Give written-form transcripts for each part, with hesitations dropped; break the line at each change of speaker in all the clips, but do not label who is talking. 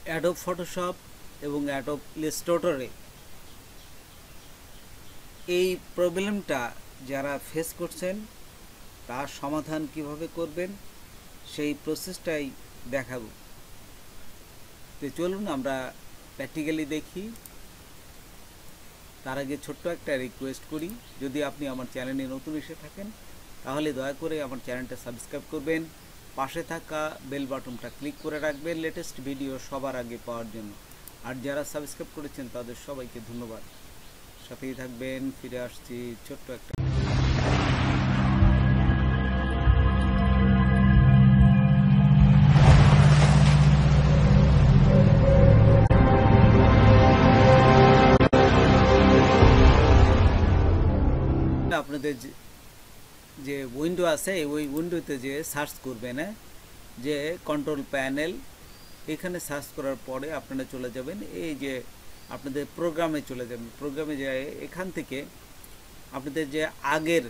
Adobe Photoshop এবং Adobe ইলাস্ট্রেটরে এই প্রবলেমটা যারা ফেস করছেন তার সমাধান কিভাবে করবেন সেই প্রসেসটাই দেখাবো। তো চলুন আমরা প্র্যাকটিক্যালি দেখি। তার আগে ছোট্ট একটা রিকোয়েস্ট করি, যদি আপনি আমার চ্যানেলে নতুন এসে থাকেন তাহলে দয়া করে আমার চ্যানেলটা সাবস্ক্রাইব করবেন, পাশে থাকা বেল বাটনটা ক্লিক করে রাখবেন লেটেস্ট ভিডিও সবার আগে পাওয়ার জন্য। আর যারা সাবস্ক্রাইব করেছেন তাদের সবাইকে ধন্যবাদ। সাথেই থাকবেন, ফিরে আসছি ছোট্ট একটা। আপনাদের যে উইন্ডো আছে ওই উইন্ডোতে যে সার্চ করবেন, যে কন্ট্রোল প্যানেল, এখানে সার্চ করার পরে আপনারা চলে যাবেন এই যে আপনাদের প্রোগ্রামে চলে যাবেন। প্রোগ্রামে যায় এখান থেকে আপনাদের যে আগের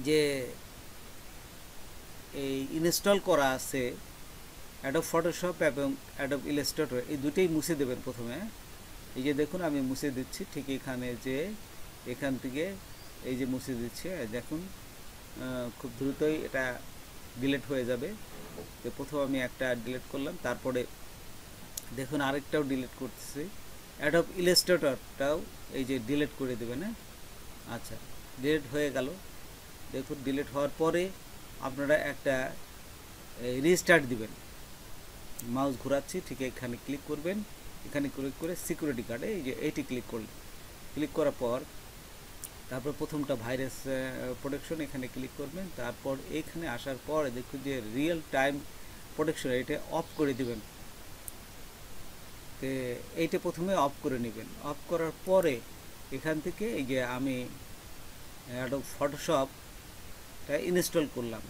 যে এই ইনস্টল করা আছে অ্যাডোব ফটোশপ এবং অ্যাডোব ইলাস্ট্রেটর, এই দুটোই মুছে দেবেন প্রথমে। এই যে দেখুন আমি মুছে দিচ্ছি, ঠিক এখানে যে এখান থেকে এই যে মুছে দিচ্ছি, দেখুন খুব দ্রুতই এটা ডিলিট হয়ে যাবে। তো প্রথম আমি একটা ডিলিট করলাম, তারপরে দেখুন আরেকটাও ডিলিট করতেছি। অ্যাডোব ইলাস্ট্রেটরটাও এই যে ডিলিট করে দেবেন। আচ্ছা, ডিলিট হয়ে গেল। দেখুন ডিলিট হওয়ার পরে আপনারা একটা রিস্টার্ট দিবেন। মাউস ঘোরাচ্ছি, ঠিক এখানে ক্লিক করবেন, এখানে ক্লিক করে সিকিউরিটি কার্ডে এই যে এইটি ক্লিক করলেন। ক্লিক করার পর তারপর প্রথমটা ভাইরাস প্রোটেকশন, এখানে ক্লিক করবেন। তারপর এইখানে আসার পর দেখুন যে রিয়েল টাইম প্রোটেকশন, এটা অফ করে দিবেন। তো এইটা প্রথমে অফ করে নেবেন। অফ করার পরে এখান থেকে এই যে আমি অ্যাডোব ফটোশপটা ইনস্টল করলাম।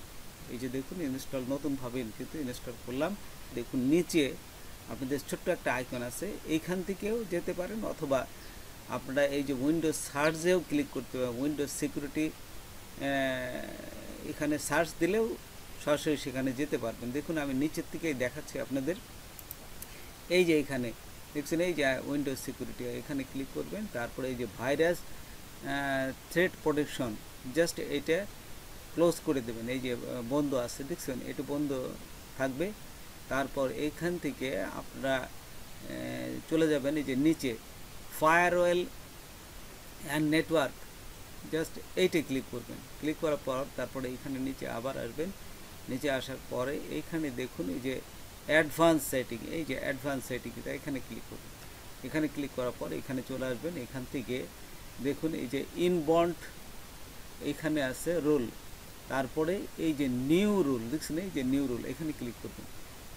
এই যে দেখুন ইনস্টল, নতুনভাবে কিন্তু ইনস্টল করলাম। দেখুন নিচে আপনাদের ছোট্ট একটা আইকন আছে, এইখান থেকেও যেতে পারেন, অথবা আপনারা এই যে উইন্ডোজ সার্চেও ক্লিক করতে পারেন। উইন্ডোজ সিকিউরিটি এখানে সার্চ দিলেও সরাসরি সেখানে যেতে পারবেন। দেখুন আমি নিচের থেকেই দেখাচ্ছি আপনাদের। এই যে এখানে দেখছেন এই যে উইন্ডোজ সিকিউরিটি, এখানে ক্লিক করবেন। তারপরে এই যে ভাইরাস থ্রেট প্রোটেকশন, জাস্ট এটা ক্লোজ করে দেবেন। এই যে বন্ধ আছে দেখছেন, এটা বন্ধ থাকবে। তারপর এইখান থেকে আপনারা চলে যাবেন এই যে নিচে ফায়ারওয়েল অ্যান্ড নেটওয়ার্ক, জাস্ট এইটা ক্লিক করবেন। ক্লিক করার পর তারপরে এইখানে নিচে আবার আসবেন। নিচে আসার পরে এইখানে দেখুন এই যে অ্যাডভান্স সেটিং, এই যে অ্যাডভান্স সেটিংটা এখানে ক্লিক করবেন। এখানে ক্লিক করার পর এখানে চলে আসবেন। এখান থেকে দেখুন এই যে ইনবন্ড এইখানে আছে রুল, তারপরে এই যে নিউ রুল দেখছেন, এই যে নিউ রুল এখানে ক্লিক করবেন।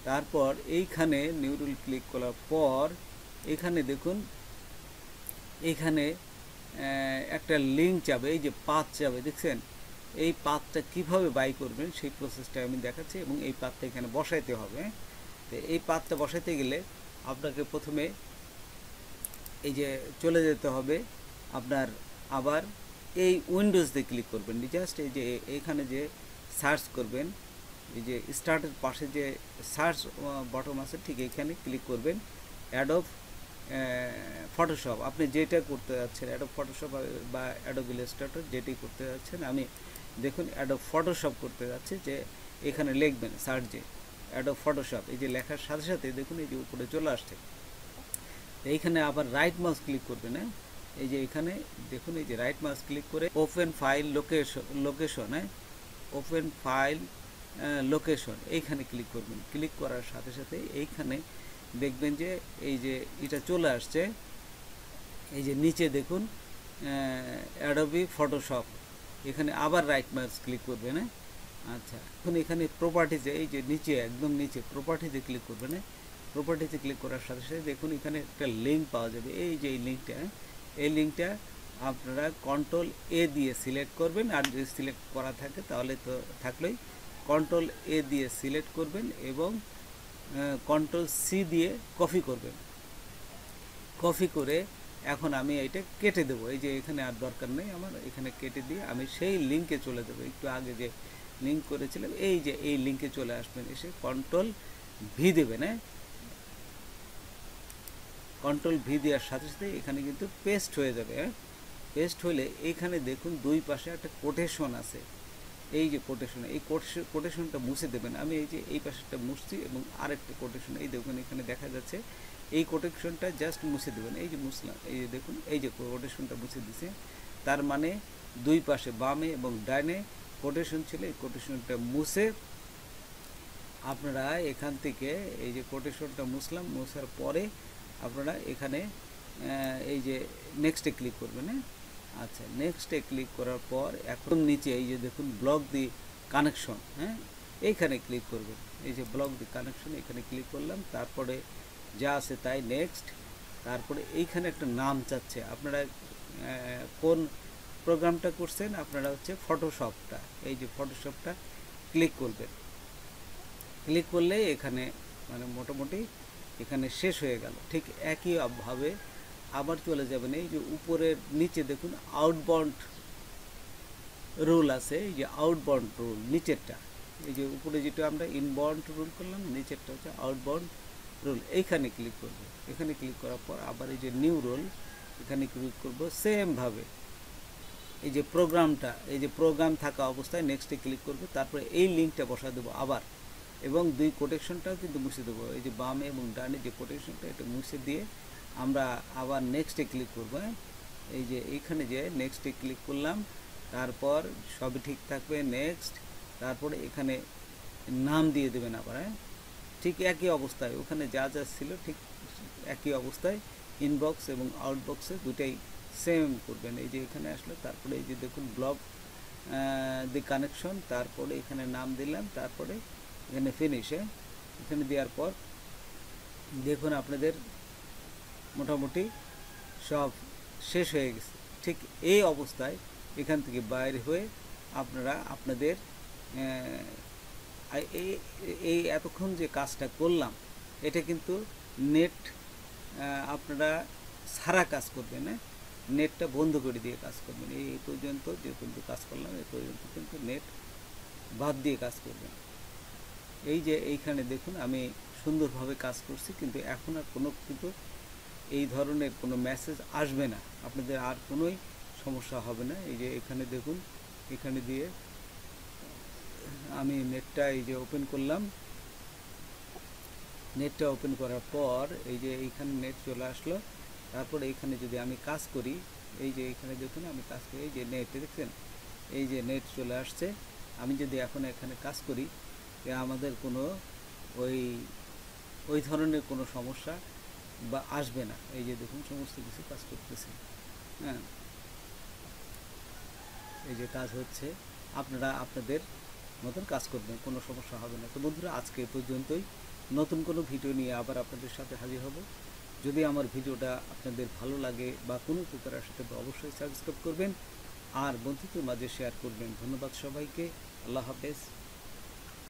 তারপর এইখানে নিউ রুল ক্লিক করার পর এখানে দেখুন এইখানে একটা লিঙ্ক যাবে, এই যে পাথ যাবে দেখছেন। এই পাথটা কিভাবে বাই করবেন সেই প্রসেসটা আমি দেখাচ্ছি, এবং এই পাথটা এখানে বসাইতে হবে। তো এই পাথটা বসাইতে গেলে আপনাকে প্রথমে এই যে চলে যেতে হবে আপনার, আবার এই উইন্ডোজতে ক্লিক করবেন। জাস্ট এই যে এইখানে যে সার্চ করবেন, এই যে স্টার্টের পাশে যে সার্চ বটন আছে ঠিক এখানে ক্লিক করবেন। অ্যাডোব ফটোশপ আপনি যেটা করতে যাচ্ছেন, অ্যাডোব ফটোশপ বা অ্যাডোব ইলাস্ট্রেটর যেটাই করতে যাচ্ছেন, আমি দেখুন অ্যাডোব ফটোশপ করতে যাচ্ছি, যে এখানে লিখবেন সার্চে অ্যাডোব ফটোশপ, এই যে লেখার সাথে সাথে দেখুন এই যে উপরে চলে আসছে। এইখানে আবার রাইট মাউস ক্লিক করবেন। এই যে এখানে দেখুন এই যে রাইট মাউস ক্লিক করে open file location, open file location এইখানে ক্লিক করবেন। ক্লিক করার সাথে সাথে এইখানে দেখবেন যে এই যে এটা চলে আসছে। এই যে নিচে দেখুন অ্যাডোবি ফটোশপ, এখানে আবার রাইট মাউস ক্লিক করবেন। আচ্ছা, এখন এখানে প্রপার্টিজে এই যে নিচে একদম নিচে প্রপার্টিজে ক্লিক করবেন। প্রপার্টিতে ক্লিক করার সাথে সাথে দেখুন এখানে একটা লিঙ্ক পাওয়া যাবে। এই যে এই লিঙ্কটা আপনারা কন্ট্রোল এ দিয়ে সিলেক্ট করবেন, আর যদি সিলেক্ট করা থাকে তাহলে তো থাকলেই কন্ট্রোল এ দিয়ে সিলেক্ট করবেন এবং কন্ট্রোল সি দিয়ে কপি করবেন। কপি করে এখন আমি এটা কেটে দেবো। এই যে এখানে আর দরকার নেই আমার, এখানে কেটে দিয়ে আমি সেই লিঙ্কে চলে দেবো। একটু আগে যে লিঙ্ক করেছিলাম এই যে এই লিঙ্কে চলে আসবেন, এসে কন্ট্রোল ভি দেবেন। কন্ট্রোল ভি দেওয়ার সাথে সাথে এখানে কিন্তু পেস্ট হয়ে যাবে। পেস্ট হলে এইখানে দেখুন দুই পাশে একটা কোটেশন আছে, এই যে কোটেশন, এই কোটেশনটা মুছে দেবেন। আমি এই যে এই পাশেরটা মুছছি এবং আরেকটা কোটেশন এই দেখুন এখানে দেখা যাচ্ছে, এই কোটেশনটা জাস্ট মুছে দেবেন। এই যে মুছলাম, এই যে দেখুন এই যে কোটেশনটা মুছে দিছে, তার মানে দুই পাশে বামে এবং ডাইনে কোটেশন ছিল, এই কোটেশনটা মুছে আপনারা এখান থেকে এই যে কোটেশনটা মুছলাম, মুছার পরে আপনারা এখানে এই যে নেক্সটে ক্লিক করবেন। হ্যাঁ, আচ্ছা, নেক্সটে ক্লিক করার পর এখন নিচে এই যে দেখুন ব্লক দি কানেকশন, হ্যাঁ এইখানে ক্লিক করবেন। এই যে ব্লক দি কানেকশন এখানে ক্লিক করলাম, তারপরে যা আছে তাই নেক্সট, তারপরে এইখানে একটা নাম চাচ্ছে, আপনারা কোন প্রোগ্রামটা করছেন, আপনারা হচ্ছে ফটোশপটা, এই যে ফটোশপটা ক্লিক করবেন। ক্লিক করলে এখানে মানে মোটামুটি এখানে শেষ হয়ে গেল। ঠিক একইভাবে আবার চলে যাবেন, এই যে উপরের নিচে দেখুন আউটবাউন্ড রুল আছে, এই যে আউটবাউন্ড রুল নিচেরটা, এই যে উপরে যেটা আমরা ইনবাউন্ড রুল করলাম, নিচেরটা হচ্ছে আউটবাউন্ড রুল, এইখানে ক্লিক করব। এখানে ক্লিক করার পর আবার এই যে নিউ রুল এখানে ক্লিক করব। সেমভাবে এই যে প্রোগ্রামটা, এই যে প্রোগ্রাম থাকা অবস্থায় নেক্সটে ক্লিক করব, তারপরে এই লিঙ্কটা বসা দেবো আবার, এবং দুই কোটেশনটাও কিন্তু মুছে দেবো। এই যে বামে এবং ডানে যে কোটেশনটা এটা মুছে দিয়ে আমরা আবার নেক্সটে ক্লিক করবো। এই যে এইখানে যে নেক্সটে ক্লিক করলাম, তারপর সবই ঠিক থাকবে, নেক্সট, তারপরে এখানে নাম দিয়ে দেবেন আবার। ঠিক একই অবস্থায় ওখানে যা যা ছিল ঠিক একই অবস্থায় ইনবক্স এবং আউটবক্সে দুটাই সেম করবেন। এই যে এখানে আসলে তারপরে এই যে দেখুন ব্লক দি কানেকশন, তারপরে এখানে নাম দিলাম, তারপরে এখানে ফিনিশে এখানে দেওয়ার পর দেখুন আপনাদের মোটামুটি সব শেষ হয়ে গেছে। ঠিক এই অবস্থায় এখান থেকে বাইরে হয়ে আপনারা আপনাদের এই এতক্ষণ যে কাজটা করলাম এটা কিন্তু নেট আপনারা সারা কাজ করবেন, না নেটটা বন্ধ করে দিয়ে কাজ করবেন। এই পর্যন্ত যে পর্যন্ত কাজ করলাম এই পর্যন্ত কিন্তু নেট বাদ দিয়ে কাজ করবেন। এই যে এইখানে দেখুন আমি সুন্দরভাবে কাজ করছি, কিন্তু এখন আর কোনো কিন্তু এই ধরনের কোনো মেসেজ আসবে না, আপনাদের আর কোনোই সমস্যা হবে না। এই যে এখানে দেখুন, এখানে দিয়ে আমি নেটটা এই যে ওপেন করলাম, নেটটা ওপেন করার পর এই যে এইখানে নেট চলে আসলো, তারপর এইখানে যদি আমি কাজ করি, এই যে এইখানে দেখুন আমি কাজ করি, এই যে নেট দেখছেন, এই যে নেট চলে আসছে। আমি যদি এখন এখানে কাজ করি আমাদের কোনো ওই ধরনের কোনো সমস্যা বা আসবে না। এই যে দেখুন সমস্ত কিছু কাজ করতেছে, হ্যাঁ এই যে কাজ হচ্ছে, আপনারা আপনাদের মতন কাজ করবেন, কোনো সমস্যা হবে না। তো বন্ধুরা আজকে এ পর্যন্তই, নতুন কোনো ভিডিও নিয়ে আবার আপনাদের সাথে হাজির হব। যদি আমার ভিডিওটা আপনাদের ভালো লাগে বা কোনো উপকার আসে তবে অবশ্যই সাবস্ক্রাইব করবেন আর বন্ধুদের মাঝে শেয়ার করবেন। ধন্যবাদ সবাইকে, আল্লাহ হাফেজ।